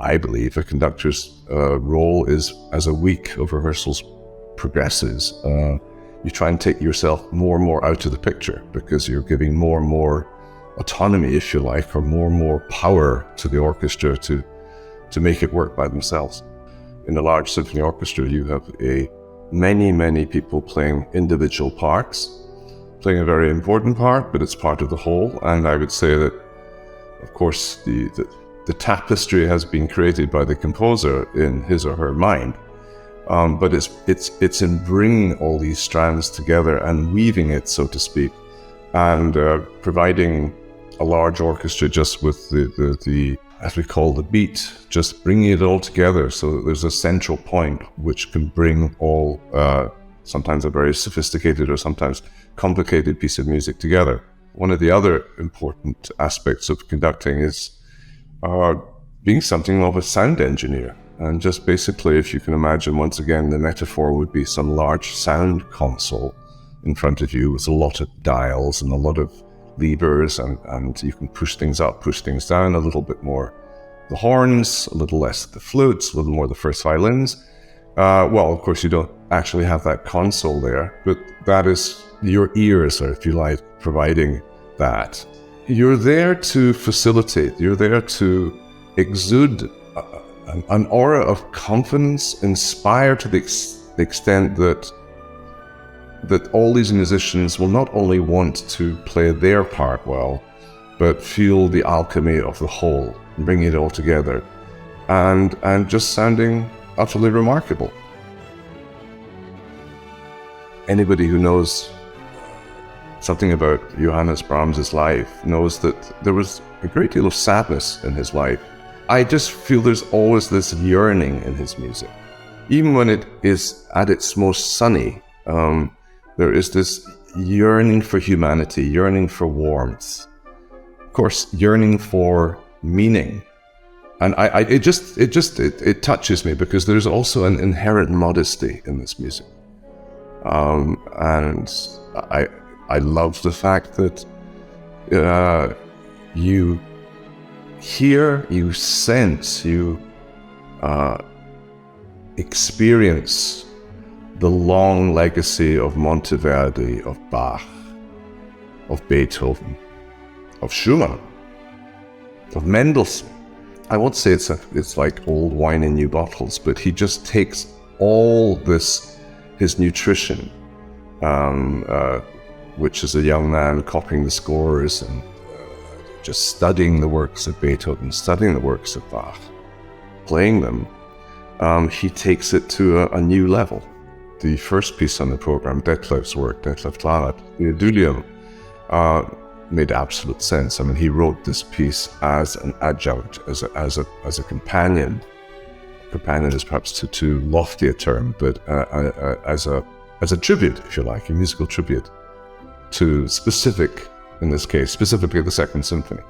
I believe, a conductor's role is, as a week of rehearsals progresses, you try and take yourself more and more out of the picture, because you're giving more and more autonomy, if you like, or more power to the orchestra to make it work by themselves. In a large symphony orchestra, you have many people playing individual parts, playing a very important part, but it's part of the whole. And I would say that, of course, the tapestry has been created by the composer in his or her mind, but it's in bringing all these strands together and weaving it, so to speak, and providing a large orchestra just with the as we call the beat, just bringing it all together so that there's a central point which can bring all, sometimes a very sophisticated or sometimes complicated piece of music together. One of the other important aspects of conducting is being something of a sound engineer. And just basically, if you can imagine, once again, the metaphor would be some large sound console in front of you with a lot of dials and a lot of levers, and you can push things up, push things down, a little bit more the horns, a little less the flutes, a little more the first violins. Well, of course, you don't actually have that console there, but that is your ears, or if you like, providing that. You're there to facilitate, you're there to exude an aura of confidence, inspire to the extent that all these musicians will not only want to play their part well, but feel the alchemy of the whole, bring it all together, and just sounding utterly remarkable. Anybody who knows something about Johannes Brahms' life knows that there was a great deal of sadness in his life. I just feel there's always this yearning in his music. Even when it is at its most sunny, there is this yearning for humanity, yearning for warmth, of course, yearning for meaning. And it touches me, because there's also an inherent modesty in this music. And I love the fact that you hear, you sense, you experience the long legacy of Monteverdi, of Bach, of Beethoven, of Schumann, of Mendelssohn. I won't say it's like old wine in new bottles, but he just takes all this, his nutrition, which is a young man copying the scores and just studying the works of Beethoven, studying the works of Bach, playing them. He takes it to a new level. The first piece on the program, Detlef's work, Detlef Klarat, the Adulium, made absolute sense. I mean, he wrote this piece as an adjunct, as a companion. Companion is perhaps too lofty a term, but as a tribute, if you like, a musical tribute to in this case, specifically the Second Symphony.